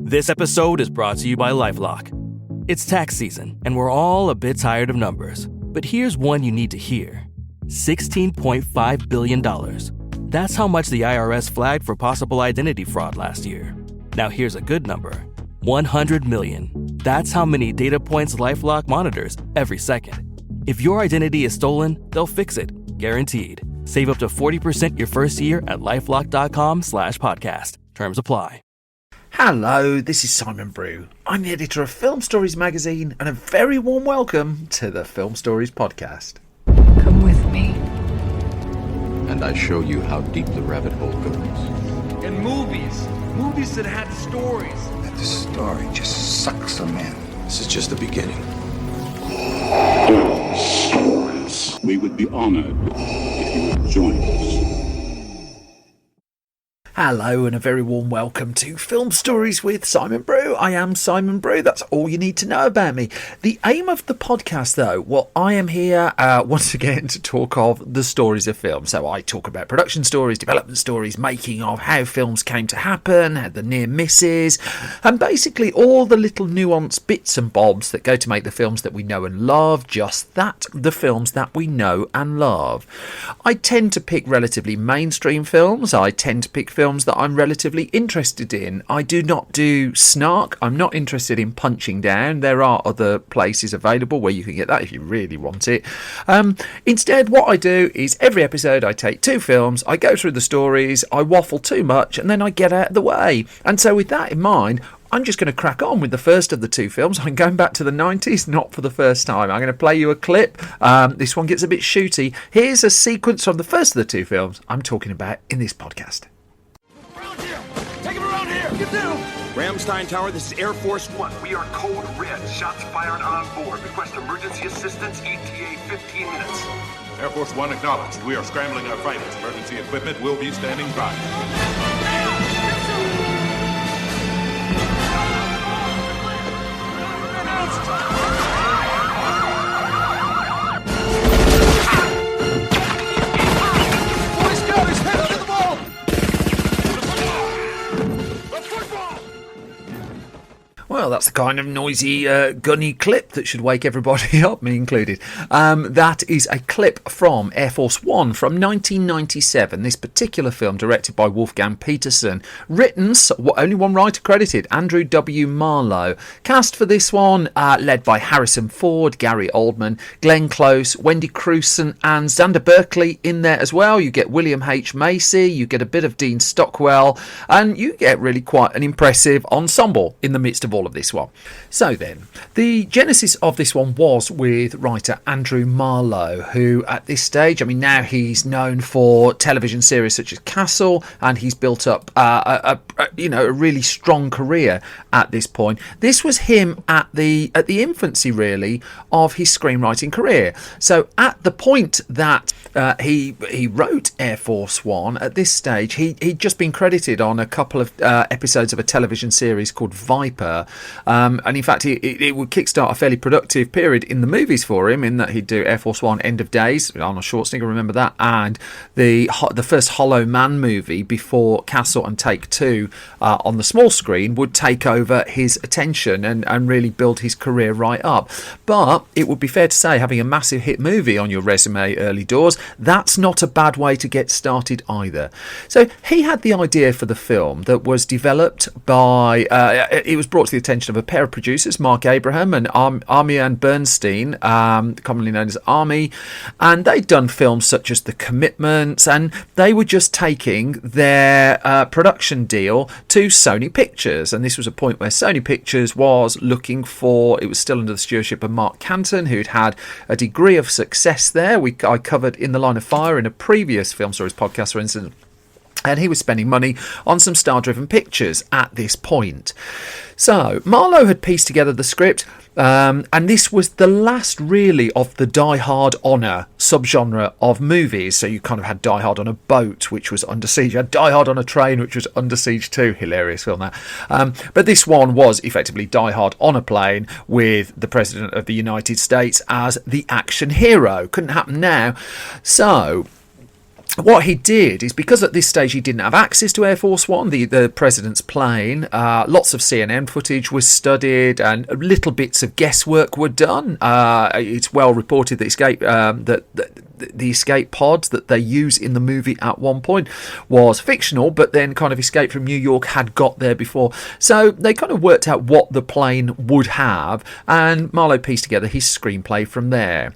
This episode is brought to you by LifeLock. It's tax season, and we're all a bit tired of numbers. But here's one you need to hear. $16.5 billion. That's how much the IRS flagged for possible identity fraud last year. Now here's a good number. 100 million. That's how many data points LifeLock monitors every second. If your identity is stolen, they'll fix it. Guaranteed. Save up to 40% your first year at LifeLock.com/podcast. Terms apply. Hello, this is Simon Brew. I'm the editor of Film Stories magazine, and a very warm welcome to the Film Stories podcast. Come with me. And I show you how deep the rabbit hole goes. And movies that had stories. That the story just sucks them in. This is just the beginning. Stories. We would be honored if you would join us. Hello and a very warm welcome to Film Stories with Simon Brew. I am Simon Brew. That's all you need to know about me. The aim of the podcast, though, well, I am here once again to talk of the stories of film. So I talk about production stories, development stories, making of, how films came to happen, the near misses, and basically all the little nuanced bits and bobs that go to make the films that we know and love, just that, the films that we know and love. I tend to pick relatively mainstream films. I tend to pick films that I'm relatively interested in. I do not do snark. I'm not interested in punching down. There are other places available where you can get that if you really want it. Instead, what I do is every episode I take two films, I go through the stories, I waffle too much, and then I get out of the way. And so with that in mind, I'm just going to crack on with the first of the two films. I'm going back to the 90s, not for the first time. I'm going to play you a clip. This one gets a bit shooty. Here's a sequence from the first of the two films I'm talking about in this podcast. Take him around here! Get down! Ramstein Tower, this is Air Force One. We are code red. Shots fired on board. Request emergency assistance. ETA 15 minutes. Air Force One acknowledged. We are scrambling our fighters. Emergency equipment will be standing by. Well, that's the kind of noisy, gunny clip that should wake everybody up, me included. That is a clip from Air Force One from 1997. This particular film, directed by Wolfgang Petersen, written, only one writer credited, Andrew W. Marlowe. Cast for this one, led by Harrison Ford, Gary Oldman, Glenn Close, Wendy Crewson, and Xander Berkeley in there as well. You get William H. Macy, you get a bit of Dean Stockwell, and you get really quite an impressive ensemble in the midst of all of this one. So then, the genesis of this one was with writer Andrew Marlowe, who at this stage, I mean, now he's known for television series such as Castle, and he's built up a really strong career at this point. This was him at the infancy, really, of his screenwriting career. So at the point that he wrote Air Force One, at this stage, he'd just been credited on a couple of episodes of a television series called Viper. And in fact, it would kickstart a fairly productive period in the movies for him, in that he'd do Air Force One, End of Days, Arnold Schwarzenegger, remember that, and the first Hollow Man movie before Castle and Take Two on the small screen would take over his attention and really build his career right up. But it would be fair to say, having a massive hit movie on your resume early doors, that's not a bad way to get started either. So he had the idea for the film that was developed by, it was brought to the attention of a pair of producers, Mark Abraham and Armyan Bernstein, commonly known as Army, and they'd done films such as The Commitment, and they were just taking their production deal to Sony Pictures. And this was a point where Sony Pictures was looking for, it was still under the stewardship of Mark Canton, who'd had a degree of success there. I covered In the Line of Fire in a previous Film Stories podcast, for instance. And he was spending money on some star-driven pictures at this point. So Marlowe had pieced together the script, and this was the last really of the Die Hard Honor subgenre of movies. So you kind of had Die Hard on a boat, which was Under Siege. You had Die Hard on a train, which was Under Siege 2. Hilarious film, that. But this one was effectively Die Hard on a plane with the President of the United States as the action hero. Couldn't happen now. So what he did is, because at this stage he didn't have access to Air Force One, the president's plane, lots of CNN footage was studied and little bits of guesswork were done. It's well reported that the escape pod that they use in the movie at one point was fictional, but then kind of Escape from New York had got there before. So they kind of worked out what the plane would have, and Marlowe pieced together his screenplay from there.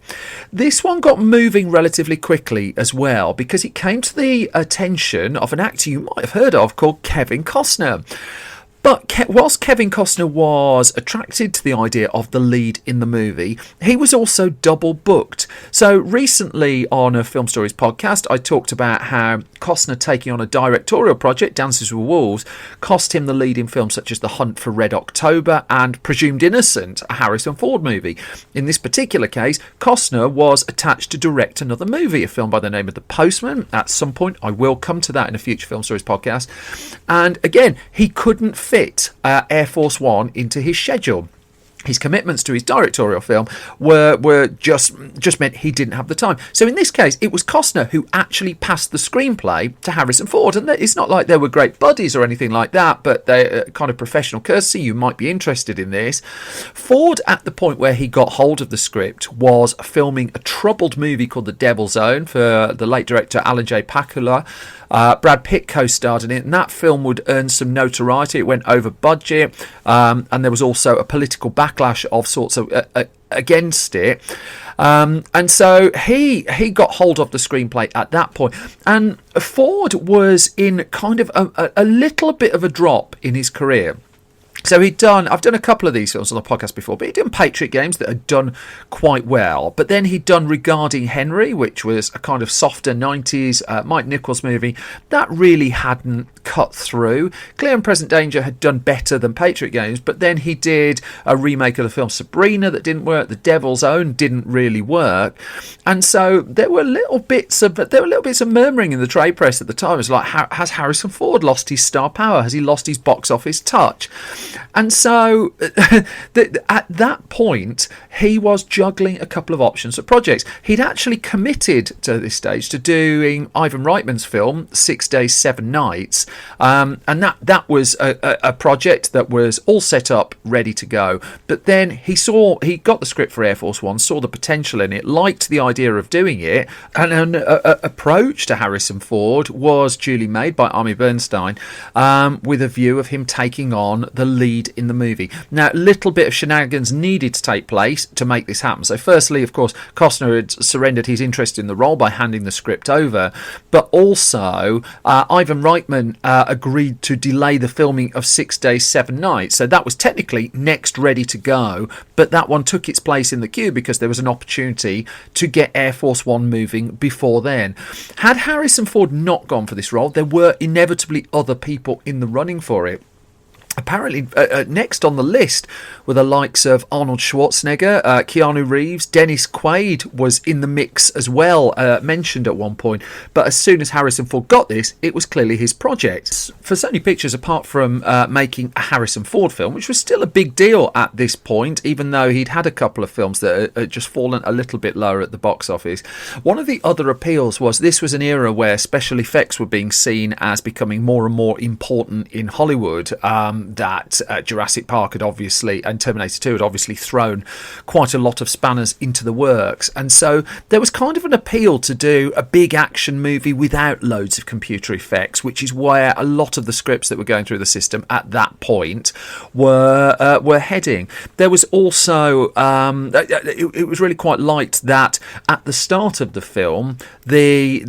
This one got moving relatively quickly as well, because it came to the attention of an actor you might have heard of called Kevin Costner. But whilst Kevin Costner was attracted to the idea of the lead in the movie, he was also double booked. So recently on a Film Stories podcast, I talked about how Costner taking on a directorial project, Dances with Wolves, cost him the lead in films such as The Hunt for Red October and Presumed Innocent, a Harrison Ford movie. In this particular case, Costner was attached to direct another movie, a film by the name of The Postman. At some point, I will come to that in a future Film Stories podcast. And again, he couldn't fit Air Force One into his schedule. His commitments to his directorial film were just meant he didn't have the time. So in this case, it was Costner who actually passed the screenplay to Harrison Ford. And it's not like they were great buddies or anything like that, but they kind of professional courtesy. You might be interested in this. Ford, at the point where he got hold of the script, was filming a troubled movie called The Devil's Own for the late director Alan J. Pakula. Brad Pitt co-starred in it, and that film would earn some notoriety. It went over budget, and there was also a political backlash of sorts against it. And so he got hold of the screenplay at that point. And Ford was in kind of a little bit of a drop in his career. So I've done a couple of these films on the podcast before, but he'd done Patriot Games that had done quite well. But then he'd done Regarding Henry, which was a kind of softer 90s Mike Nichols movie that really hadn't cut through. Clear and Present Danger had done better than Patriot Games, but then he did a remake of the film Sabrina that didn't work. The Devil's Own didn't really work, and so there were little bits of murmuring in the trade press at the time. It was like, has Harrison Ford lost his star power? Has he lost his box office touch? And so at that point, he was juggling a couple of options of projects. He'd actually committed to this stage to doing Ivan Reitman's film 6 Days, 7 Nights, and that was a project that was all set up, ready to go. But then he got the script for Air Force One, saw the potential in it, liked the idea of doing it, and an approach to Harrison Ford was duly made by Army Bernstein, with a view of him taking on the lead in the movie. Now, a little bit of shenanigans needed to take place to make this happen. So firstly, of course, Costner had surrendered his interest in the role by handing the script over, but also Ivan Reitman agreed to delay the filming of 6 Days, 7 Nights. So that was technically next ready to go, but that one took its place in the queue because there was an opportunity to get Air Force One moving before then. Had Harrison Ford not gone for this role, there were inevitably other people in the running for it. Apparently, next on the list were the likes of Arnold Schwarzenegger, Keanu Reeves, Dennis Quaid was in the mix as well, mentioned at one point. But as soon as Harrison Ford got this, it was clearly his project. For Sony Pictures, apart from making a Harrison Ford film, which was still a big deal at this point, even though he'd had a couple of films that had just fallen a little bit lower at the box office, one of the other appeals was this was an era where special effects were being seen as becoming more and more important in Hollywood. That Jurassic Park had obviously, and Terminator 2 had obviously thrown quite a lot of spanners into the works. And so there was kind of an appeal to do a big action movie without loads of computer effects, which is where a lot of the scripts that were going through the system at that point were heading. There was also, it was really quite light that at the start of the film, the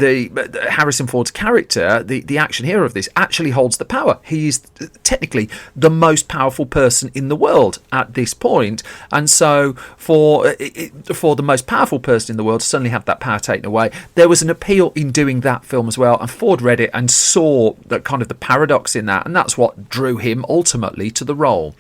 Harrison Ford's character, the action hero of this, actually holds the power. He's technically the most powerful person in the world at this point, and so for the most powerful person in the world to suddenly have that power taken away, there was an appeal in doing that film as well. And Ford read it and saw that kind of the paradox in that, and that's what drew him ultimately to the role.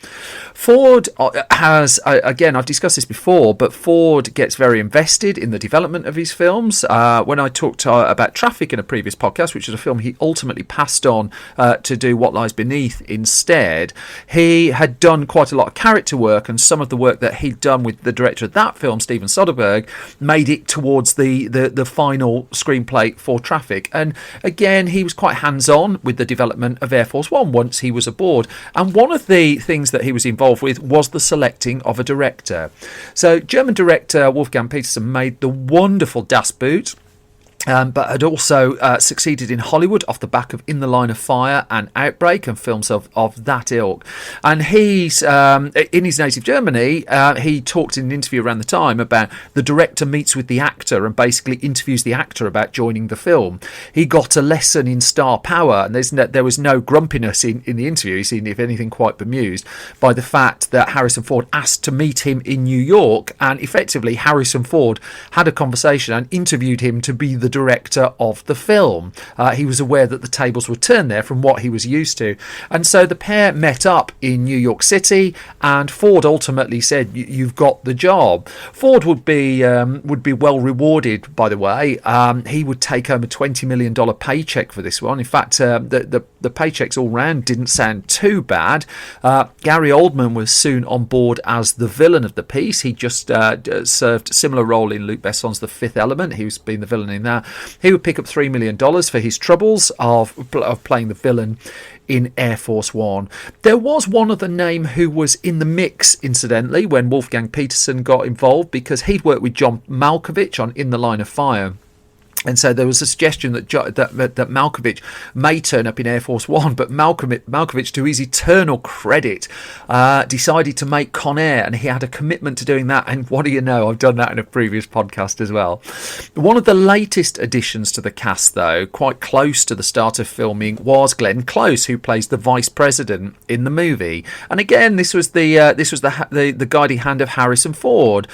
Ford has, again, I've discussed this before, but Ford gets very invested in the development of his films. When I talked about Traffic in a previous podcast, which is a film he ultimately passed on to do What Lies Beneath instead, said. He had done quite a lot of character work, and some of the work that he'd done with the director of that film, Steven Soderbergh, made it towards the final screenplay for Traffic. And again, he was quite hands-on with the development of Air Force One once he was aboard. And one of the things that he was involved with was the selecting of a director. So German director Wolfgang Petersen made the wonderful Das Boot, but had also succeeded in Hollywood off the back of In the Line of Fire and Outbreak and films of that ilk. And he's, in his native Germany, he talked in an interview around the time about the director meets with the actor and basically interviews the actor about joining the film. He got a lesson in star power, and there was no grumpiness in the interview. He seemed, if anything, quite bemused by the fact that Harrison Ford asked to meet him in New York, and effectively Harrison Ford had a conversation and interviewed him to be the director of the film. He was aware that the tables were turned there from what he was used to, and so the pair met up in New York City, and Ford ultimately said, "You've got the job." Ford would be well rewarded, by the way. He would take home a $20 million paycheck for this one. In fact, the paychecks all round didn't sound too bad. Gary Oldman was soon on board as the villain of the piece. He just served a similar role in Luc Besson's The Fifth Element. He was being the villain in that. He would pick up $3 million for his troubles of playing the villain in Air Force One. There was one other name who was in the mix, incidentally, when Wolfgang Petersen got involved, because he'd worked with John Malkovich on In the Line of Fire. And so there was a suggestion that Malkovich may turn up in Air Force One, but Malkovich, to his eternal credit, decided to make Con Air, and he had a commitment to doing that. And what do you know? I've done that in a previous podcast as well. One of the latest additions to the cast, though, quite close to the start of filming, was Glenn Close, who plays the vice president in the movie. And again, this was the guiding hand of Harrison Ford.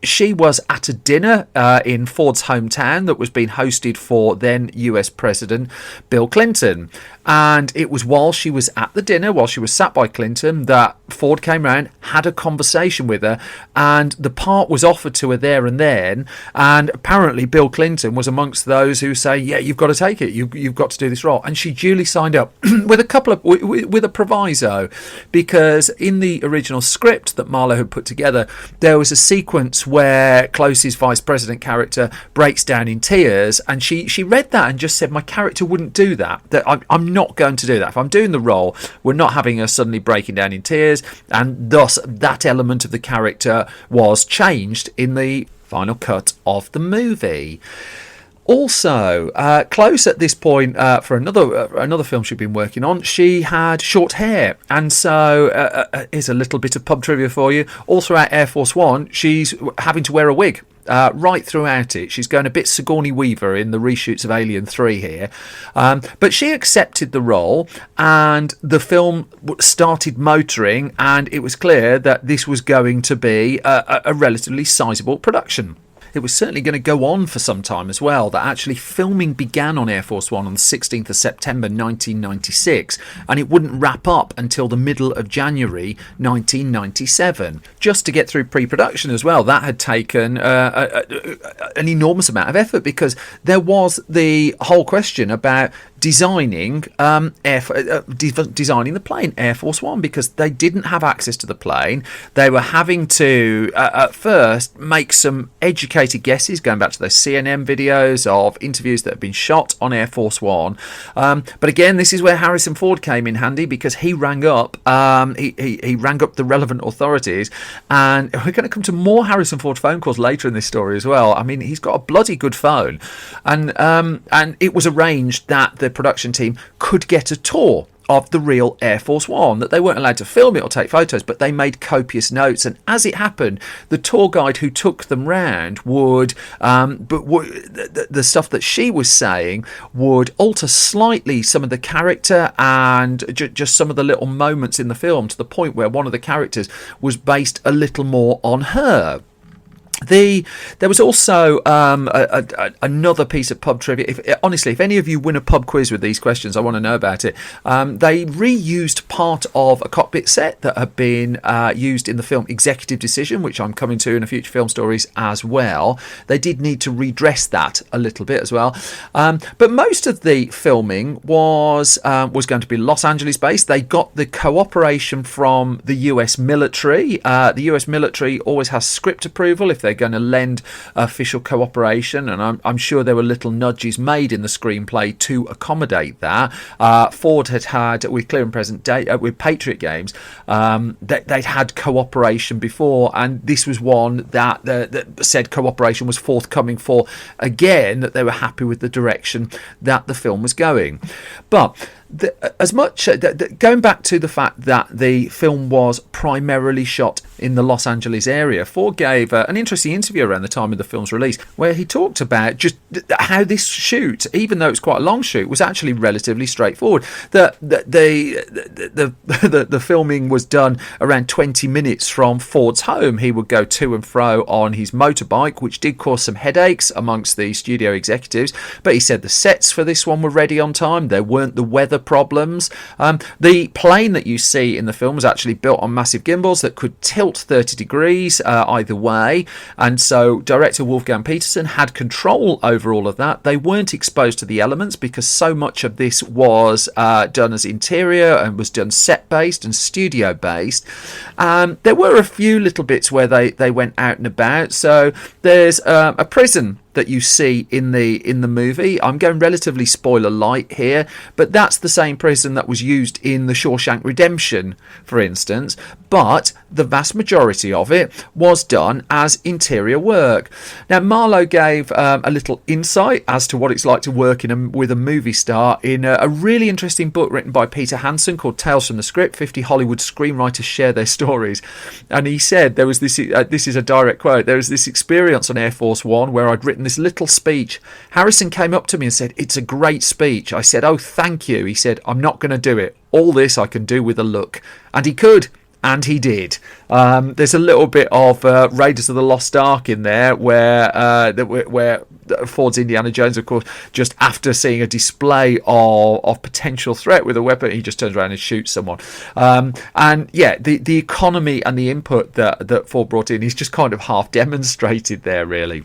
She was at a dinner in Ford's hometown that was being hosted for then US President Bill Clinton. And it was while she was at the dinner, while she was sat by Clinton, that Ford came round, had a conversation with her, and the part was offered to her there and then. And apparently Bill Clinton was amongst those who say, "Yeah, you've got to take it. You've got to do this role." And she duly signed up with a proviso, because in the original script that Marlowe had put together, there was a sequence where Close's vice president character breaks down in tears, and she read that and just said, "My character wouldn't do that. That I'm not going to do that. If I'm doing the role, we're not having her suddenly breaking down in tears," and thus that element of the character was changed in the final cut of the movie. Also, Close at this point, for another film she'd been working on, she had short hair, and so here's a little bit of pub trivia for you. All throughout Air Force One, she's having to wear a wig. Right throughout it. She's going a bit Sigourney Weaver in the reshoots of Alien 3 here. But she accepted the role, and the film started motoring, and it was clear that this was going to be a relatively sizable production. It was certainly going to go on for some time as well. That actually filming began on Air Force One on the 16th of September 1996, and it wouldn't wrap up until the middle of January 1997. Just to get through pre-production as well, that had taken an enormous amount of effort, because there was the whole question about designing the plane, Air Force One, because they didn't have access to the plane. They were having to at first make some educated guesses, going back to those CNN videos of interviews that have been shot on Air Force One. But again, this is where Harrison Ford came in handy, because he rang up he rang up the relevant authorities, and we're going to come to more Harrison Ford phone calls later in this story as well. I mean, he's got a bloody good phone, and it was arranged that the production team could get a tour of the real Air Force One, that they weren't allowed to film it or take photos, but they made copious notes. And as it happened, the tour guide who took them round would, the stuff that she was saying would alter slightly some of the character and just some of the little moments in the film, to the point where one of the characters was based a little more on her. There was also another piece of pub trivia. Honestly, if any of you win a pub quiz with these questions, I want to know about it. They reused part of a cockpit set that had been used in the film Executive Decision, which I'm coming to in a future film stories as well. They did need to redress that a little bit as well. But most of the filming was going to be Los Angeles based. They got the cooperation from the US military. The US military always has script approval if they're going to lend official cooperation, and I'm sure there were little nudges made in the screenplay to accommodate that. Ford had with Clear and Present with Patriot Games, they'd had cooperation before, and this was one that said cooperation was forthcoming for, again, that they were happy with the direction that the film was going. But going back to the fact that the film was primarily shot in the Los Angeles area, Ford gave an interesting interview around the time of the film's release where he talked about just how this shoot, even though it's quite a long shoot, was actually relatively straightforward. The filming was done around 20 minutes from Ford's home. He would go to and fro on his motorbike, which did cause some headaches amongst the studio executives, but he said the sets for this one were ready on time. There weren't the weather problems. The plane that you see in the film was actually built on massive gimbals that could tilt 30 degrees either way, and so director Wolfgang Petersen had control over all of that. They weren't exposed to the elements because so much of this was done as interior and was done set based and studio based. There were a few little bits where they went out and about. So there's a prison that you see in the movie. I'm going relatively spoiler light here, but that's the same prison that was used in The Shawshank Redemption, for instance, but the vast majority of it was done as interior work. Now, Marlowe gave a little insight as to what it's like to work with a movie star in a really interesting book written by Peter Hansen called Tales from the Script, 50 Hollywood Screenwriters Share Their Stories. And he said there was this is a direct quote, there was this experience on Air Force One where I'd written this little speech. Harrison came up to me and said, "It's a great speech." I said, "Oh, thank you." He said, "I'm not going to do it. All this I can do with a look." And he could. And he did. There's a little bit of Raiders of the Lost Ark in there where Ford's Indiana Jones, of course, just after seeing a display of potential threat with a weapon, he just turns around and shoots someone. And yeah, the economy and the input that Ford brought in is just kind of half demonstrated there, really.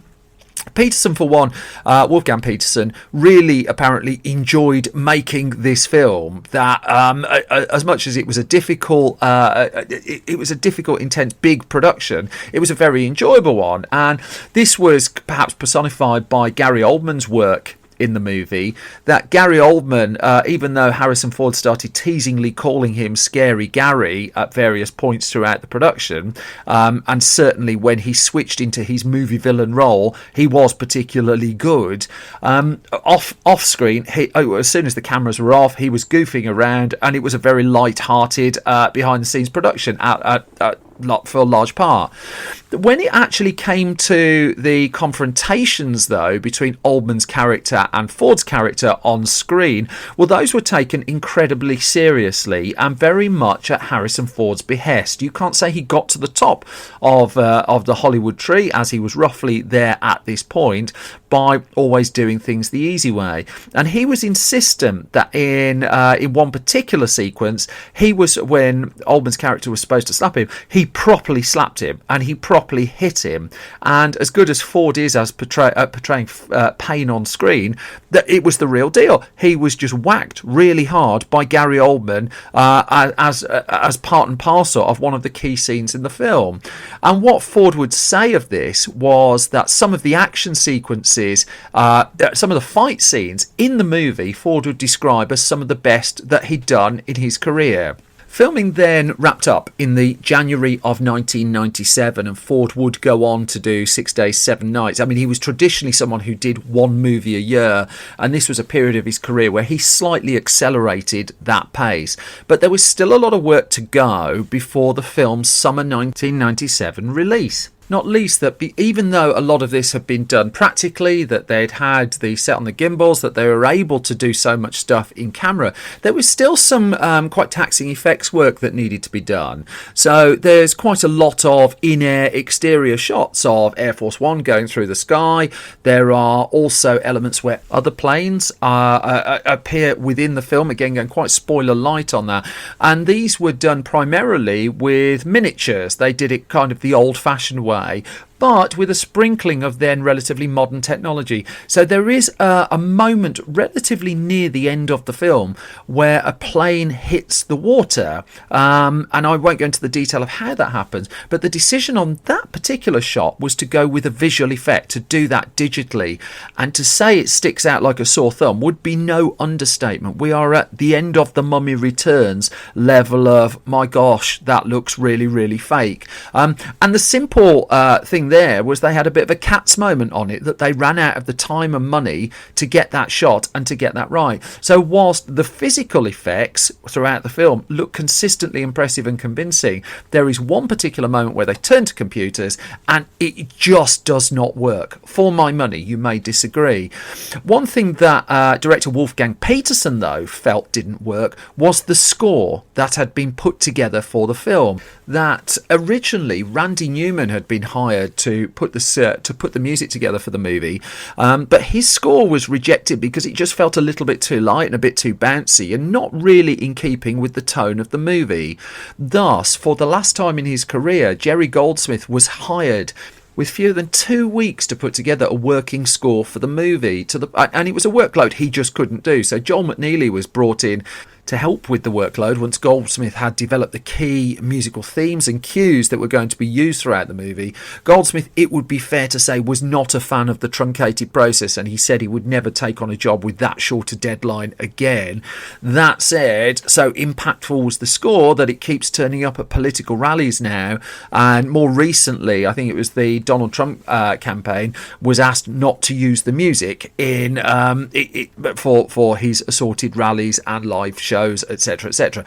Petersen, for one, Wolfgang Petersen, really apparently enjoyed making this film. That as much as it was a difficult, intense, big production, it was a very enjoyable one. And this was perhaps personified by Gary Oldman's work in the movie, that Gary Oldman, even though Harrison Ford started teasingly calling him Scary Gary at various points throughout the production, and certainly when he switched into his movie villain role, he was particularly good. Off screen, as soon as the cameras were off, he was goofing around, and it was a very light-hearted behind the scenes production for a large part. When it actually came to the confrontations, though, between Oldman's character and Ford's character on screen, well, those were taken incredibly seriously and very much at Harrison Ford's behest. You can't say he got to the top of the Hollywood tree, as he was roughly there at this point, by always doing things the easy way. And he was insistent that in one particular sequence, when Oldman's character was supposed to slap him, he properly slapped him and he properly hit him. And as good as Ford is as portraying pain on screen, that it was the real deal. He was just whacked really hard by Gary Oldman as part and parcel of one of the key scenes in the film. And what Ford would say of this was that some of the action sequences, some of the fight scenes in the movie, Ford would describe as some of the best that he'd done in his career. Filming then wrapped up in the January of 1997, and Ford would go on to do 6 Days, 7 Nights. I mean, he was traditionally someone who did one movie a year, and this was a period of his career where he slightly accelerated that pace. But there was still a lot of work to go before the film's summer 1997 release. not least that even though a lot of this had been done practically, that they'd had the set on the gimbals, that they were able to do so much stuff in camera, there was still some quite taxing effects work that needed to be done. So there's quite a lot of in-air exterior shots of Air Force One going through the sky. There are also elements where other planes appear within the film, again going quite spoiler light on that, and these were done primarily with miniatures. They did it kind of the old-fashioned way, but with a sprinkling of then relatively modern technology. So there is a moment relatively near the end of the film where a plane hits the water, and I won't go into the detail of how that happens, but the decision on that particular shot was to go with a visual effect, to do that digitally, and to say it sticks out like a sore thumb would be no understatement. We are at the end of The Mummy Returns level of, my gosh, that looks really, really fake. And the simple thing there was they had a bit of a cat's moment on it, that they ran out of the time and money to get that shot and to get that right. So whilst the physical effects throughout the film look consistently impressive and convincing, there is one particular moment where they turn to computers and it just does not work. For my money, you may disagree. One thing that director Wolfgang Petersen though felt didn't work was the score that had been put together for the film. That originally Randy Newman had been hired to put the music together for the movie, but his score was rejected because it just felt a little bit too light and a bit too bouncy and not really in keeping with the tone of the movie. Thus, for the last time in his career, Jerry Goldsmith was hired with fewer than 2 weeks to put together a working score for the movie, and it was a workload he just couldn't do. So Joel McNeely was brought in to help with the workload once Goldsmith had developed the key musical themes and cues that were going to be used throughout the movie. Goldsmith, it would be fair to say, was not a fan of the truncated process, and he said he would never take on a job with that short a deadline again. That said, so impactful was the score that it keeps turning up at political rallies now, and more recently, I think it was the Donald Trump campaign, was asked not to use the music in for his assorted rallies and live shows, etc., etc.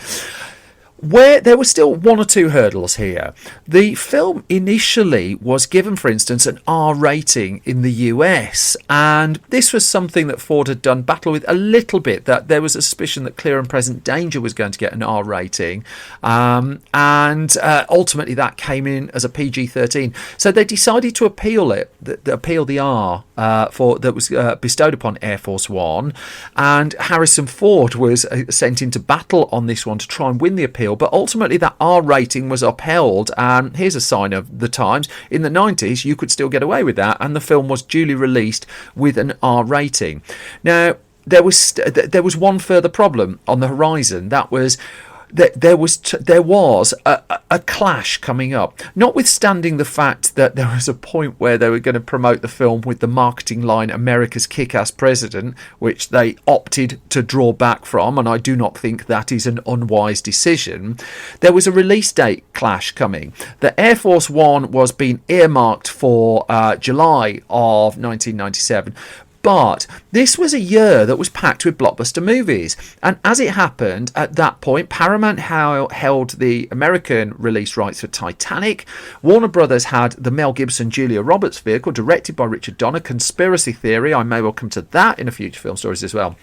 Where there were still one or two hurdles here. The film initially was given, for instance, an R rating in the US, and this was something that Ford had done battle with a little bit, that there was a suspicion that Clear and Present Danger was going to get an R rating, and ultimately that came in as a PG-13. So they decided to appeal the R that was bestowed upon Air Force One, and Harrison Ford was sent into battle on this one to try and win the appeal. But ultimately that R rating was upheld, and here's a sign of the times. In the 90s you could still get away with that, and the film was duly released with an R rating. Now there was one further problem on the horizon. That was that there was a clash coming up, notwithstanding the fact that there was a point where they were going to promote the film with the marketing line "America's Kick-Ass President," which they opted to draw back from, and I do not think that is an unwise decision. There was a release date clash coming. The Air Force One was being earmarked for July of 1997, but this was a year that was packed with blockbuster movies. And as it happened, at that point, Paramount held the American release rights for Titanic. Warner Brothers had the Mel Gibson, Julia Roberts vehicle, directed by Richard Donner, Conspiracy Theory. I may well come to that in a future film stories as well.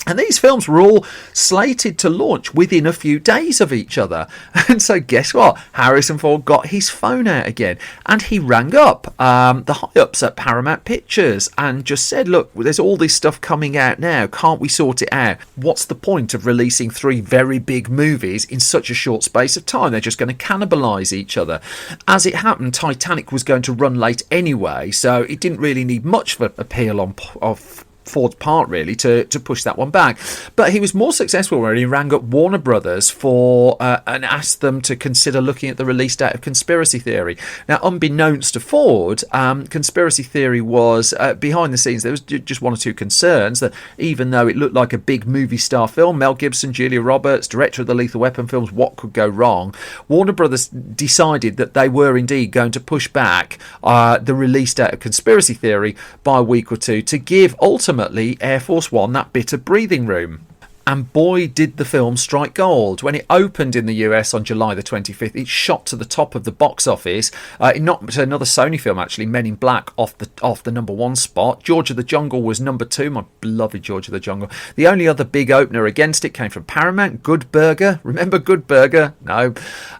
And these films were all slated to launch within a few days of each other. And so guess what? Harrison Ford got his phone out again, and he rang up the high-ups at Paramount Pictures and just said, look, there's all this stuff coming out now. Can't we sort it out? What's the point of releasing 3 very big movies in such a short space of time? They're just going to cannibalise each other. As it happened, Titanic was going to run late anyway, so it didn't really need much of an appeal of Ford's part really to push that one back. But he was more successful when he rang up Warner Brothers and asked them to consider looking at the release date of Conspiracy Theory. Now, unbeknownst to Ford, Conspiracy Theory was behind the scenes. There was just one or two concerns that even though it looked like a big movie star film, Mel Gibson, Julia Roberts, director of the Lethal Weapon films, what could go wrong? Warner Brothers decided that they were indeed going to push back the release date of Conspiracy Theory by a week or two to give ultimately Air Force One that bit of breathing room. And boy, did the film strike gold. When it opened in the US on July the 25th, it shot to the top of the box office. It knocked another Sony film, actually, Men in Black, off the #1 spot. George of the Jungle was #2, my beloved George of the Jungle. The only other big opener against it came from Paramount, Good Burger. Remember Good Burger? No.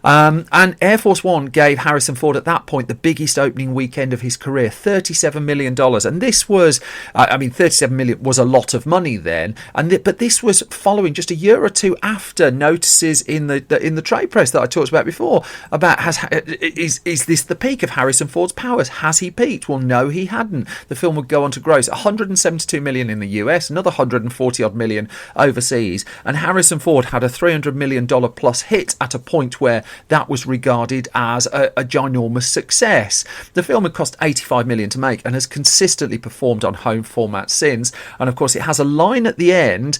And Air Force One gave Harrison Ford at that point the biggest opening weekend of his career, $37 million. And this was, $37 million was a lot of money then. But this was following just a year or two after notices in the trade press that I talked about before about is this the peak of Harrison Ford's powers? Has he peaked? Well, no, he hadn't. The film would go on to gross $172 million in the US, another 140 odd million overseas, and Harrison Ford had a $300 million plus hit at a point where that was regarded as a ginormous success. The film had cost $85 million to make and has consistently performed on home format since. And of course, it has a line at the end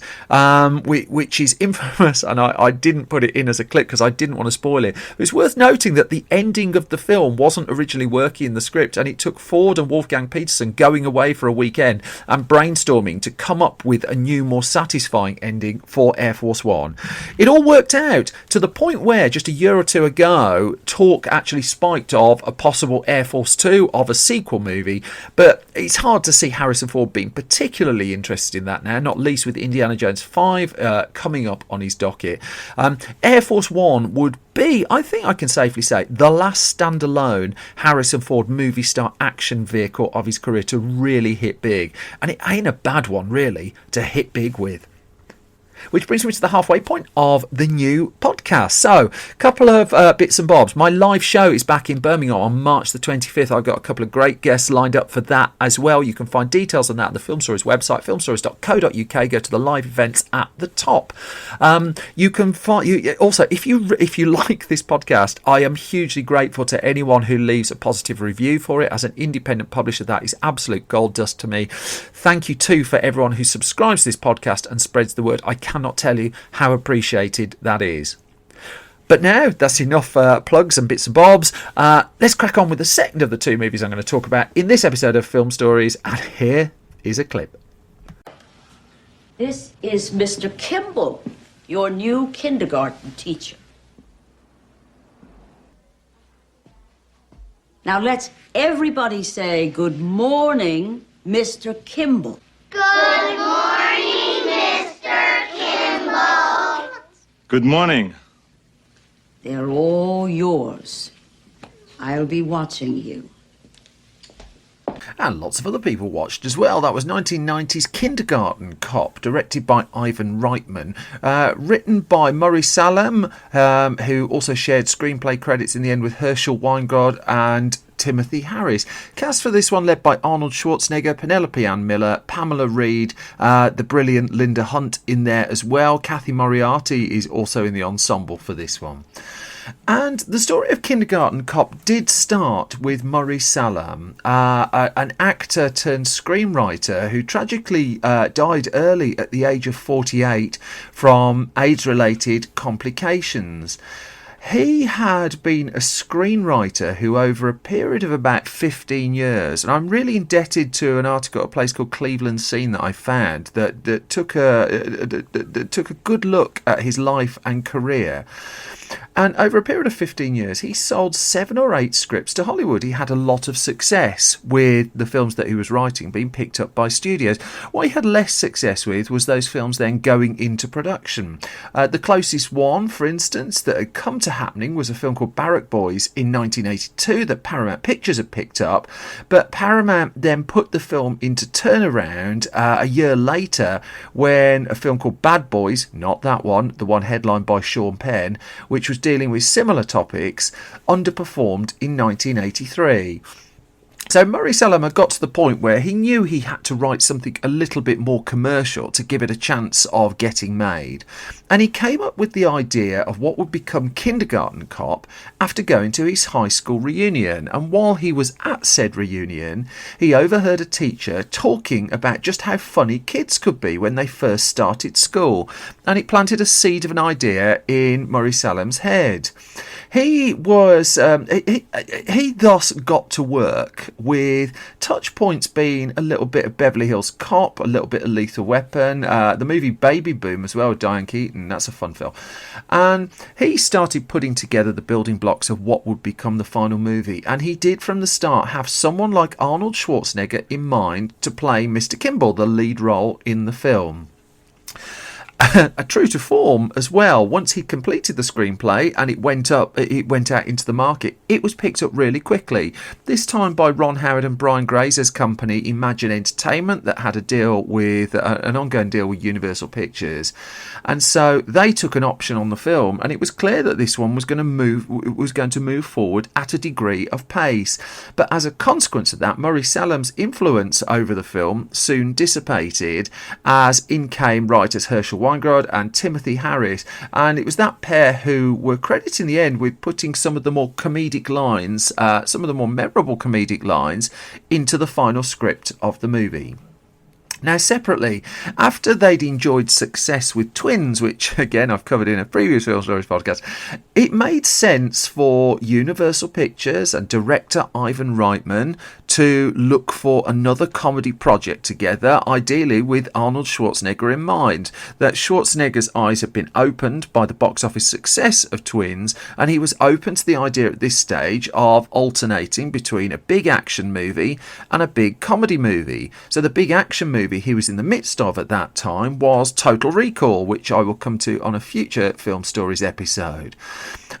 which is infamous, and I didn't put it in as a clip because I didn't want to spoil it. But it's worth noting that the ending of the film wasn't originally working in the script, and it took Ford and Wolfgang Peterson going away for a weekend and brainstorming to come up with a new, more satisfying ending for Air Force One. It all worked out to the point where just a year or two ago, talk actually spiked of a possible Air Force 2, of a sequel movie, but it's hard to see Harrison Ford being particularly interested in that now, not least with Indiana Jones 5 coming up on his docket. Air Force One would be, I think I can safely say, the last standalone Harrison Ford movie star action vehicle of his career to really hit big. And it ain't a bad one, really, to hit big with. Which brings me to the halfway point of the new podcast. So, a couple of bits and bobs. My live show is back in Birmingham on March the 25th. I've got a couple of great guests lined up for that as well. You can find details on that on the Film Stories website, filmstories.co.uk. Go to the live events at the top. You can find also, if you like this podcast, I am hugely grateful to anyone who leaves a positive review for it. As an independent publisher, that is absolute gold dust to me. Thank you too for everyone who subscribes to this podcast and spreads the word. I cannot tell you how appreciated that is. But now that's enough plugs and bits and bobs. Let's crack on with the second of the two movies I'm going to talk about in this episode of Film Stories, and here is a clip. This is Mr. Kimball, your new kindergarten teacher. Now let's everybody say good morning, Mr. Kimball. Good morning, Mr. Kimball. Good morning. They're all yours. I'll be watching you. And lots of other people watched as well. That was 1990's Kindergarten Cop, directed by Ivan Reitman, written by Murray Salem, who also shared screenplay credits in the end with Herschel Weingard and Timothy Harris. Cast for this one led by Arnold Schwarzenegger, Penelope Ann Miller, Pamela Reed, the brilliant Linda Hunt in there as well. Kathy Moriarty is also in the ensemble for this one. And the story of Kindergarten Cop did start with Murray Salem, an actor turned screenwriter who tragically died early at the age of 48 from AIDS-related complications. He had been a screenwriter who, over a period of about 15 years, and I'm really indebted to an article at a place called Cleveland Scene that I found that took a good look at his life and career. And over a period of 15 years, he sold 7 or 8 scripts to Hollywood. He had a lot of success with the films that he was writing being picked up by studios. What he had less success with was those films then going into production. The closest one, for instance, that had come to happening was a film called Barrack Boys in 1982 that Paramount Pictures had picked up. But Paramount then put the film into turnaround a year later when a film called Bad Boys, not that one, the one headlined by Sean Penn, which was dealing with similar topics, underperformed in 1983. So Murray Salem had got to the point where he knew he had to write something a little bit more commercial to give it a chance of getting made. And he came up with the idea of what would become Kindergarten Cop after going to his high school reunion. And while he was at said reunion, he overheard a teacher talking about just how funny kids could be when they first started school. And it planted a seed of an idea in Murray Salem's head. he was he thus got to work with touch points being a little bit of Beverly Hills Cop, a little bit of Lethal Weapon, the movie Baby Boom as well with Diane Keaton. That's a fun film. And he started putting together the building blocks of what would become the final movie, and he did from the start have someone like Arnold Schwarzenegger in mind to play Mr. Kimball, the lead role in the film. True to form as well, once he completed the screenplay and it went out into the market, it was picked up really quickly, this time by Ron Howard and Brian Grazer's company Imagine Entertainment, that had a deal with an ongoing deal with Universal Pictures, and so they took an option on the film, and it was clear that this one was going to move forward at a degree of pace. But as a consequence of that, Murray Salam's influence over the film soon dissipated, as in came writers Herschel Weingrod and Timothy Harris, and it was that pair who were credited in the end with putting some of the more comedic lines, some of the more memorable comedic lines, into the final script of the movie. Now, separately, after they'd enjoyed success with Twins, which again I've covered in a previous Film Stories podcast, it made sense for Universal Pictures and director Ivan Reitman to look for another comedy project together, ideally with Arnold Schwarzenegger in mind. That Schwarzenegger's eyes had been opened by the box office success of Twins, and he was open to the idea at this stage of alternating between a big action movie and a big comedy movie. So the big action movie he was in the midst of at that time was Total Recall, which I will come to on a future Film Stories episode.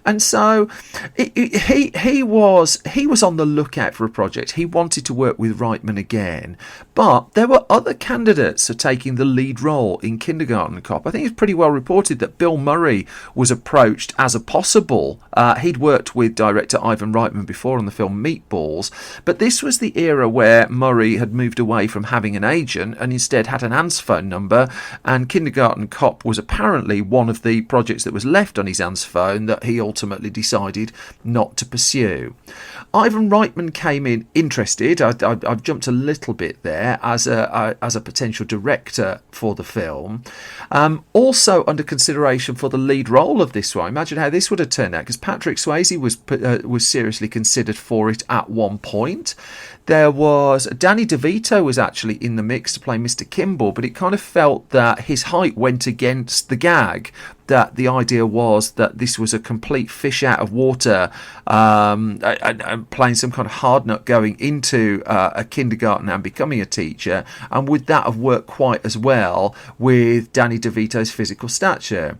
And so he was on the lookout for a project. He wanted to work with Reitman again, but there were other candidates for taking the lead role in Kindergarten Cop. I think it's pretty well reported that Bill Murray was approached as a possible. He'd worked with director Ivan Reitman before on the film Meatballs, but this was the era where Murray had moved away from having an agent and instead had an answer phone number, and Kindergarten Cop was apparently one of the projects that was left on his answer phone that he ultimately decided not to pursue. Ivan Reitman came in interested. I've jumped a little bit there as a potential director for the film. Also under consideration for the lead role of this one. Imagine how this would have turned out, because Patrick Swayze was seriously considered for it at one point. There was Danny DeVito was actually in the mix to play Mr. Kimball, but it kind of felt that his height went against the gag. That the idea was that this was a complete fish out of water, and playing some kind of hard nut going into a kindergarten and becoming a teacher, and would that have worked quite as well with Danny DeVito's physical stature?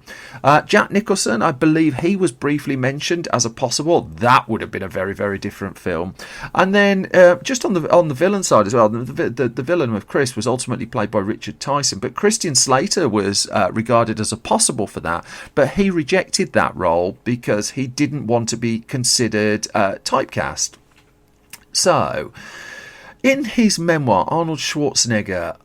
Jack Nicholson, I believe he was briefly mentioned as a possible. That would have been a very, very different film. And then just on the villain side as well, the villain of Chris was ultimately played by Richard Tyson, but Christian Slater was regarded as a possible for that. But he rejected that role because he didn't want to be considered typecast. So, in his memoir, Arnold Schwarzenegger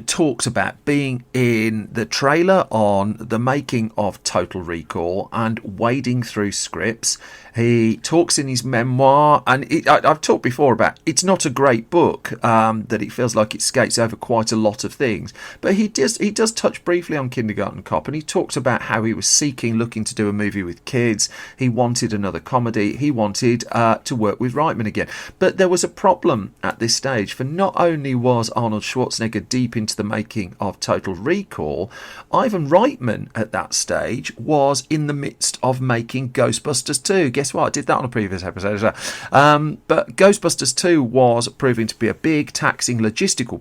talks about being in the trailer on the making of Total Recall and wading through scripts. He talks in his memoir, and I've talked before about it's not a great book, that it feels like it skates over quite a lot of things. But he does touch briefly on Kindergarten Cop, and he talks about how he was looking to do a movie with kids. He wanted another comedy. He wanted to work with Reitman again. But there was a problem at this stage, for not only was Arnold Schwarzenegger deep into the making of Total Recall, Ivan Reitman at that stage was in the midst of making Ghostbusters 2. Guess what? I did that on a previous episode as well. But Ghostbusters 2 was proving to be a big, taxing logistical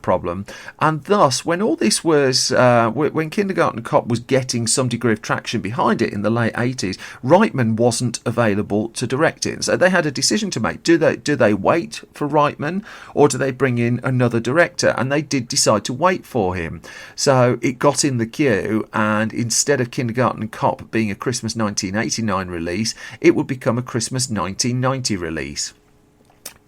problem, and thus, when all this was, when Kindergarten Cop was getting some degree of traction behind it in the late 80s, Reitman wasn't available to direct it. So they had a decision to make. Do they wait for Reitman, or do they bring in another director? And they did decide to wait for him. So it got in the queue, and instead of Kindergarten Cop being a Christmas 1989 release, it would become a Christmas 1990 release.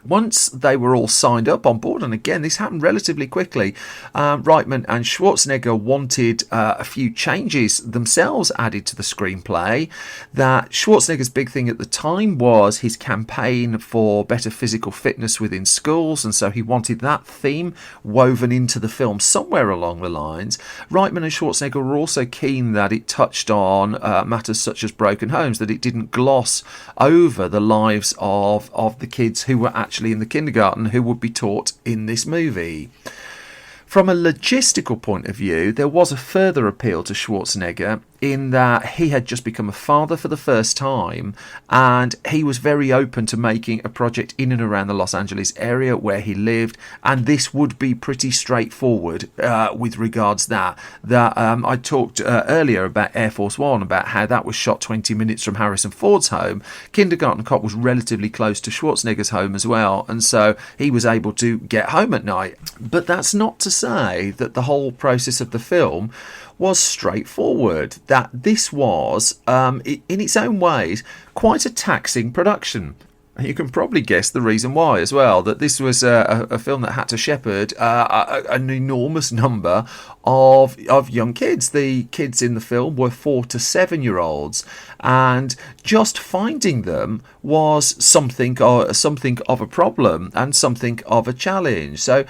Once they were all signed up on board, and again, this happened relatively quickly, Reitman and Schwarzenegger wanted a few changes themselves added to the screenplay. That Schwarzenegger's big thing at the time was his campaign for better physical fitness within schools, and so he wanted that theme woven into the film somewhere along the lines. Reitman and Schwarzenegger were also keen that it touched on matters such as broken homes, that it didn't gloss over the lives of the kids who were actually in the kindergarten who would be taught in this movie. From a logistical point of view, there was a further appeal to Schwarzenegger in that he had just become a father for the first time, and he was very open to making a project in and around the Los Angeles area where he lived, and this would be pretty straightforward with regards that I talked earlier about Air Force One, about how that was shot 20 minutes from Harrison Ford's home. Kindergarten Cop was relatively close to Schwarzenegger's home as well, and so he was able to get home at night. But that's not to say that the whole process of the film was straightforward, that this was, in its own ways, quite a taxing production. You can probably guess the reason why as well, that this was a film that had to shepherd an enormous number of young kids. The kids in the film were 4 to 7 year olds, and just finding them was something of a problem and something of a challenge. So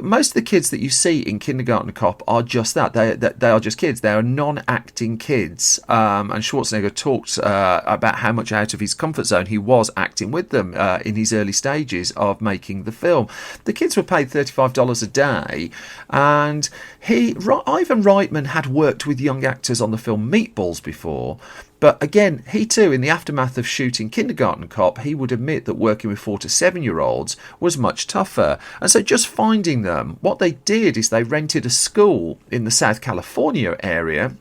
most of the kids that you see in Kindergarten Cop are just that. They are just kids. They are non-acting kids. And Schwarzenegger talked about how much out of his comfort zone he was acting with them in his early stages of making the film. The kids were paid $35 a day, and Ivan Reitman had worked with young actors on the film Meatballs before. But again, he too, in the aftermath of shooting Kindergarten Cop, he would admit that working with 4 to 7 year olds was much tougher. And so just finding them, what they did is they rented a school in the South California area,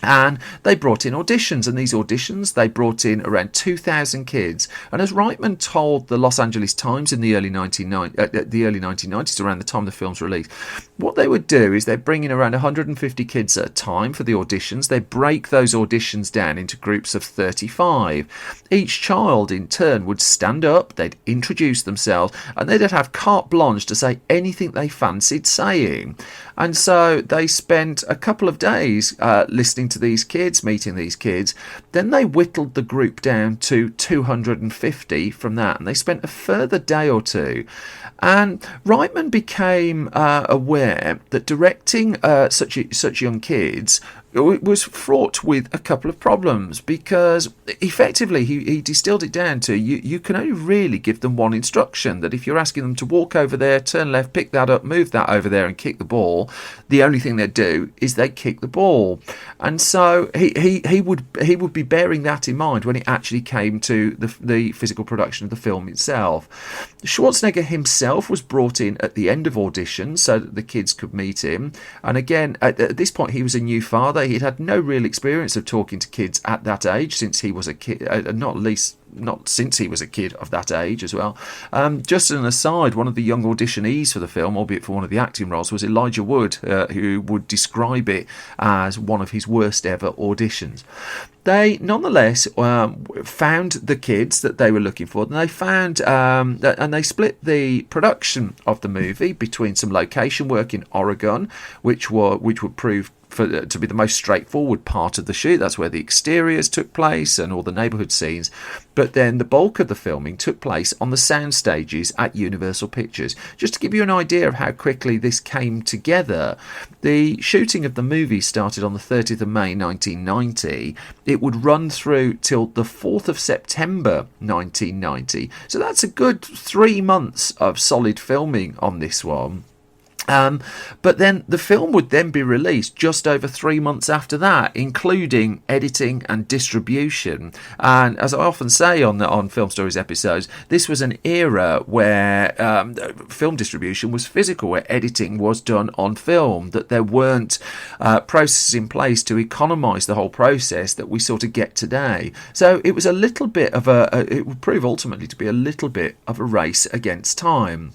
and they brought in auditions, and these auditions, they brought in around 2,000 kids. And as Reitman told the Los Angeles Times in the early 1990s, around the time the film's released, what they would do is they'd bring in around 150 kids at a time for the auditions. They'd break those auditions down into groups of 35. Each child, in turn, would stand up, they'd introduce themselves, and they'd have carte blanche to say anything they fancied saying. And so they spent a couple of days listening to these kids, meeting these kids. Then they whittled the group down to 250 from that, and they spent a further day or two. And Reitman became aware that directing such young kids was fraught with a couple of problems, because effectively he distilled it down to you can only really give them one instruction, that if you're asking them to walk over there, turn left, pick that up, move that over there and kick the ball, the only thing they'd do is they'd kick the ball. And so he would be bearing that in mind when it actually came to the physical production of the film itself. Schwarzenegger himself was brought in at the end of auditions so that the kids could meet him, and again at this point he was a new father. He'd had no real experience of talking to kids at that age since he was a kid, not since he was a kid of that age as well. Just an aside, one of the young auditionees for the film, albeit for one of the acting roles, was Elijah Wood, who would describe it as one of his worst ever auditions. They nonetheless found the kids that they were looking for, and they found and they split the production of the movie between some location work in Oregon, which would prove to be the most straightforward part of the shoot. That's where the exteriors took place and all the neighbourhood scenes. But then the bulk of the filming took place on the sound stages at Universal Pictures. Just to give you an idea of how quickly this came together, the shooting of the movie started on the 30th of May 1990. It would run through till the 4th of September 1990. So that's a good 3 months of solid filming on this one. But then the film would then be released just over 3 months after that, including editing and distribution. And as I often say on Film Stories episodes, this was an era where film distribution was physical, where editing was done on film, that there weren't processes in place to economise the whole process that we sort of get today. So it was a little bit of it would prove ultimately to be a little bit of a race against time.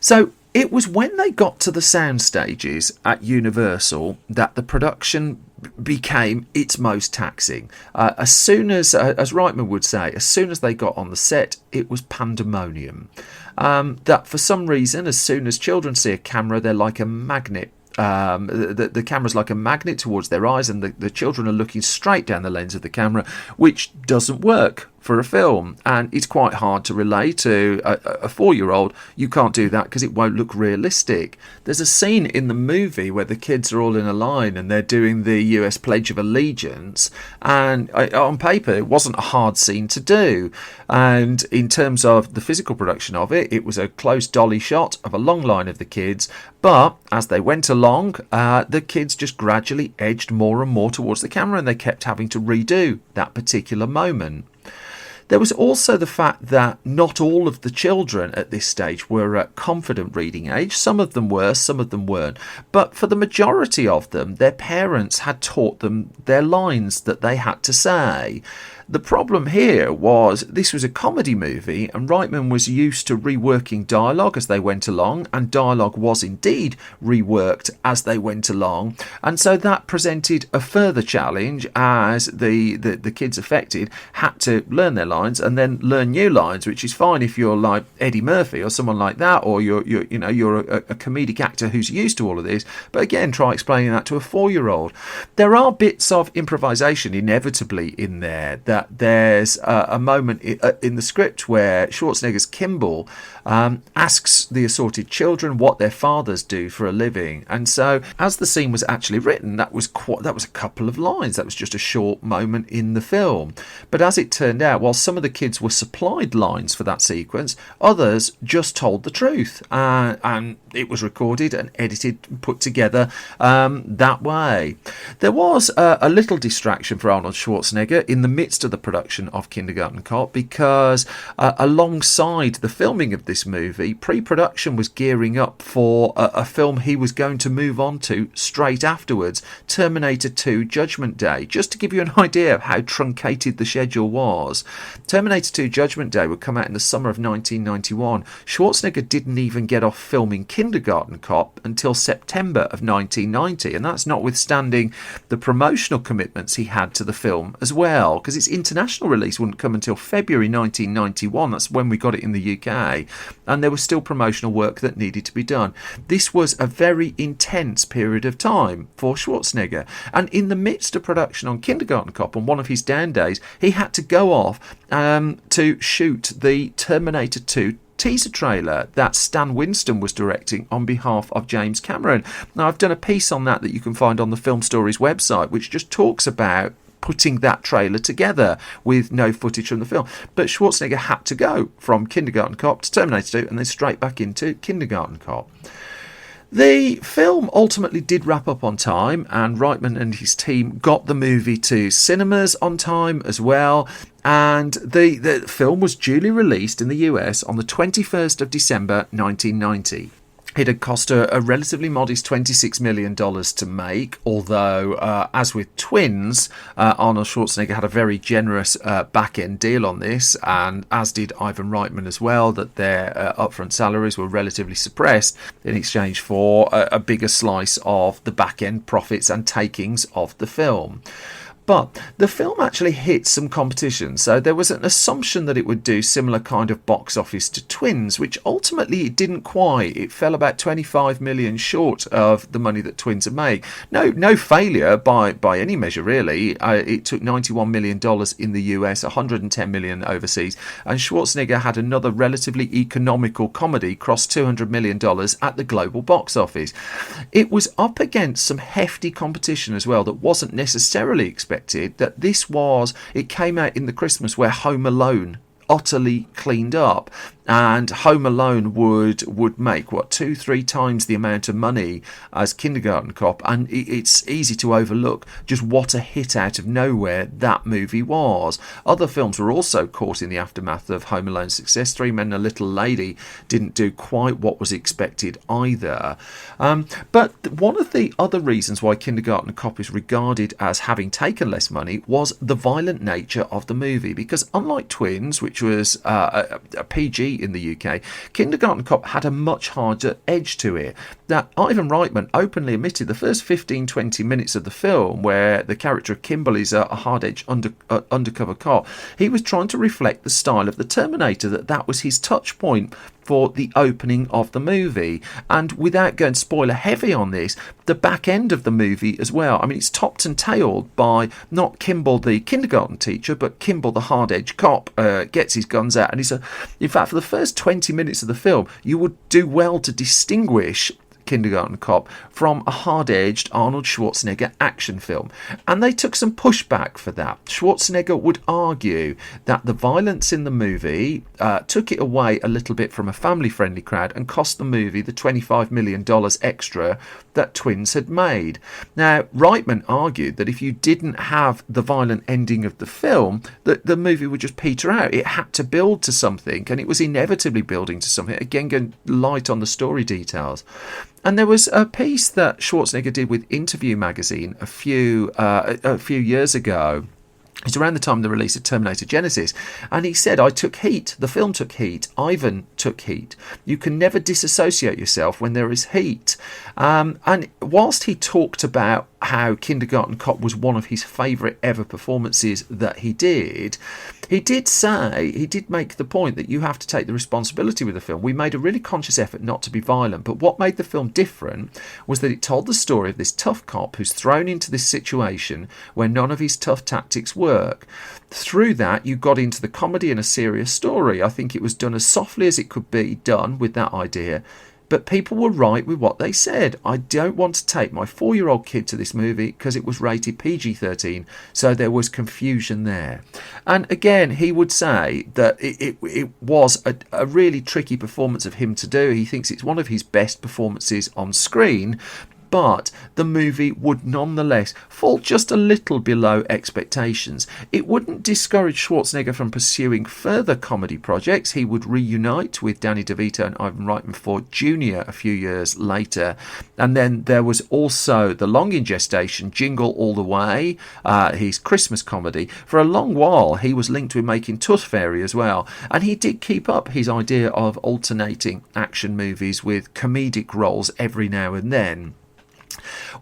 So It was when they got to the sound stages at Universal that the production became its most taxing. As soon as Reitman would say, as soon as they got on the set, it was pandemonium. That for some reason, as soon as children see a camera, they're like a magnet. The camera's like a magnet towards their eyes, and the children are looking straight down the lens of the camera, which doesn't work for a film, and it's quite hard to relay to a 4-year-old. You can't do that because it won't look realistic. There's a scene in the movie where the kids are all in a line and they're doing the US Pledge of Allegiance, and on paper it wasn't a hard scene to do, and in terms of the physical production of it, it was a close dolly shot of a long line of the kids, but as they went along, the kids just gradually edged more and more towards the camera, and they kept having to redo that particular moment. There was also the fact that not all of the children at this stage were at confident reading age. Some of them were, some of them weren't. But for the majority of them, their parents had taught them their lines that they had to say. The problem here was this was a comedy movie, and Reitman was used to reworking dialogue as they went along, and dialogue was indeed reworked as they went along, and so that presented a further challenge as the kids affected had to learn their lines and then learn new lines, which is fine if you're like Eddie Murphy or someone like that, or you're a comedic actor who's used to all of this. But again, try explaining that to a 4-year-old. There are bits of improvisation inevitably in there. That there's a moment in the script where Schwarzenegger's Kimball asks the assorted children what their fathers do for a living, and so as the scene was actually written, that was a couple of lines. That was just a short moment in the film. But as it turned out, while some of the kids were supplied lines for that sequence, others just told the truth, and it was recorded and edited and put together that way. There was a little distraction for Arnold Schwarzenegger in the midst of the production of Kindergarten Cop, because alongside the filming of this movie, pre-production was gearing up for a film he was going to move on to straight afterwards, Terminator 2 Judgment Day. Just to give you an idea of how truncated the schedule was, Terminator 2 Judgment Day would come out in the summer of 1991. Schwarzenegger didn't even get off filming Kindergarten Cop until September of 1990, and that's notwithstanding the promotional commitments he had to the film as well, because its international release wouldn't come until February 1991. That's when we got it in the UK, and there was still promotional work that needed to be done. This was a very intense period of time for Schwarzenegger, and in the midst of production on Kindergarten Cop, on one of his down days, he had to go off to shoot the Terminator 2 teaser trailer that Stan Winston was directing on behalf of James Cameron. Now, I've done a piece on that you can find on the Film Stories website, which just talks about putting that trailer together with no footage from the film. But Schwarzenegger had to go from Kindergarten Cop to Terminator 2 and then straight back into Kindergarten Cop. The film ultimately did wrap up on time, and Reitman and his team got the movie to cinemas on time as well, and the film was duly released in the US on the 21st of December 1990. It had cost a relatively modest $26 million to make, although, as with Twins, Arnold Schwarzenegger had a very generous back-end deal on this, and as did Ivan Reitman as well, that their upfront salaries were relatively suppressed in exchange for a bigger slice of the back-end profits and takings of the film. But the film actually hit some competition, so there was an assumption that it would do similar kind of box office to Twins, which ultimately it didn't quite. It fell about 25 million short of the money that Twins had made. No failure by any measure, really. It took $91 million in the US, $110 million overseas, and Schwarzenegger had another relatively economical comedy cross $200 million at the global box office. It was up against some hefty competition as well that wasn't necessarily expected. That it came out in the Christmas where Home Alone utterly cleaned up, and Home Alone would make 2-3 times the amount of money as Kindergarten Cop, and it's easy to overlook just what a hit out of nowhere that movie was. Other films were also caught in the aftermath of Home Alone's success. Three Men and a Little Lady didn't do quite what was expected either. But one of the other reasons why Kindergarten Cop is regarded as having taken less money was the violent nature of the movie, because unlike Twins, which was a PG TV in the UK, Kindergarten Cop had a much harder edge to it. Now, Ivan Reitman openly admitted the first 15-20 minutes of the film, where the character of Kimball is a hard-edged undercover cop, he was trying to reflect the style of the Terminator, that was his touch point for the opening of the movie. And without going spoiler heavy on this, the back end of the movie as well, I mean, it's topped and tailed by not Kimball the kindergarten teacher, but Kimball the hard-edged cop gets his guns out, and in fact, for the first 20 minutes of the film, you would do well to distinguish Kindergarten Cop from a hard-edged Arnold Schwarzenegger action film, and they took some pushback for that. Schwarzenegger would argue that the violence in the movie took it away a little bit from a family-friendly crowd and cost the movie the $25 million extra that Twins had made. Now, Reitman argued that if you didn't have the violent ending of the film, that the movie would just peter out. It had to build to something, and it was inevitably building to something, again going light on the story details. And there was a piece that Schwarzenegger did with Interview magazine a few years ago. It's around the time of the release of Terminator Genisys, and he said, I took heat, the film took heat, Ivan took heat. You can never disassociate yourself when there is heat. And whilst he talked about how Kindergarten Cop was one of his favourite ever performances that he did make the point that you have to take the responsibility with the film. We made a really conscious effort not to be violent, but what made the film different was that it told the story of this tough cop who's thrown into this situation where none of his tough tactics work. Through that, you got into the comedy and a serious story. I think it was done as softly as it could be done with that idea. But people were right with what they said. I don't want to take my 4-year-old kid to this movie because it was rated PG-13, so there was confusion there. And again, he would say that it was a really tricky performance of him to do. He thinks it's one of his best performances on screen, but the movie would nonetheless fall just a little below expectations. It wouldn't discourage Schwarzenegger from pursuing further comedy projects. He would reunite with Danny DeVito and Ivan Reitman for Junior a few years later. And then there was also the long in gestation Jingle All the Way, his Christmas comedy. For a long while, he was linked with making Tooth Fairy as well. And he did keep up his idea of alternating action movies with comedic roles every now and then.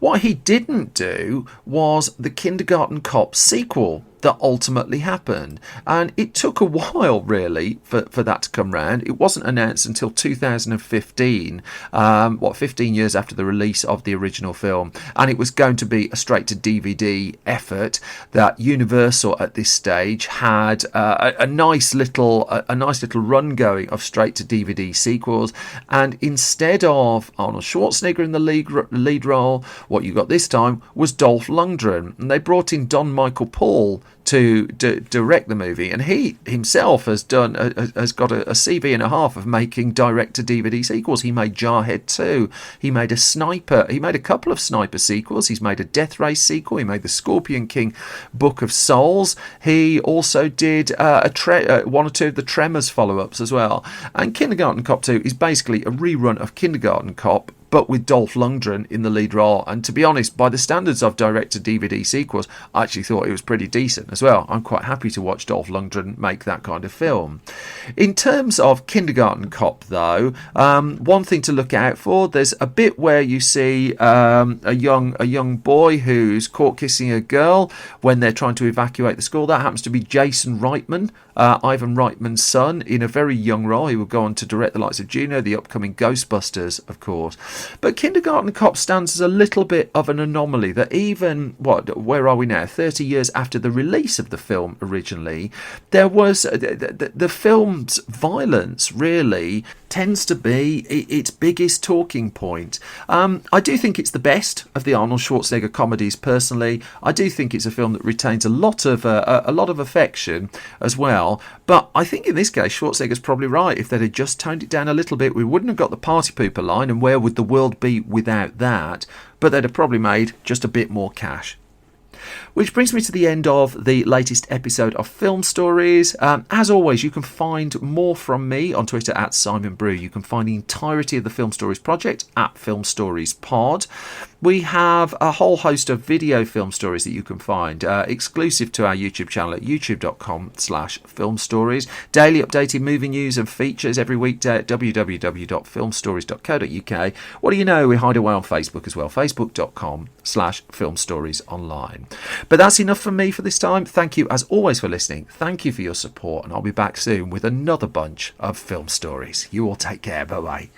What he didn't do was the Kindergarten Cop sequel that ultimately happened, and it took a while really for that to come round. It wasn't announced until 2015, 15 years after the release of the original film, and it was going to be a straight to DVD effort. That Universal at this stage had a nice little run going of straight to DVD sequels, and instead of Arnold Schwarzenegger in the lead role, what you got this time was Dolph Lundgren, and they brought in Don Michael Paul to direct the movie, and he himself has got a CV and a half of making direct-to-DVD sequels. He made Jarhead 2, he made a couple of Sniper sequels, he's made a Death Race sequel, he made the Scorpion King Book of Souls, he also did one or two of the Tremors follow-ups as well. And Kindergarten Cop 2 is basically a rerun of Kindergarten Cop, but with Dolph Lundgren in the lead role. And to be honest, by the standards of direct-to-DVD sequels, I actually thought it was pretty decent as well. I'm quite happy to watch Dolph Lundgren make that kind of film. In terms of Kindergarten Cop, though, one thing to look out for, there's a bit where you see a young boy who's caught kissing a girl when they're trying to evacuate the school. That happens to be Jason Reitman, Ivan Reitman's son, in a very young role. He will go on to direct the likes of Juno, the upcoming Ghostbusters, of course. But Kindergarten Cop stands as a little bit of an anomaly, that even, where are we now, 30 years after the release of the film originally, there was, the film's violence really tends to be its biggest talking point. I do think it's the best of the Arnold Schwarzenegger comedies personally. I do think it's a film that retains a lot of affection as well. But I think in this case, Schwarzenegger's probably right. If they'd have just toned it down a little bit, we wouldn't have got the party pooper line, and where would the world be without that? But they'd have probably made just a bit more cash. Which brings me to the end of the latest episode of Film Stories. As always, you can find more from me on Twitter at Simon Brew. You can find the entirety of the Film Stories project at Film Stories Pod. We have a whole host of video film stories that you can find exclusive to our YouTube channel at youtube.com/film stories. Daily updated movie news and features every weekday at www.filmstories.co.uk. What do you know? We hide away on Facebook as well, facebook.com/film stories online. But that's enough from me for this time. Thank you as always for listening. Thank you for your support, and I'll be back soon with another bunch of film stories. You all take care. Bye bye.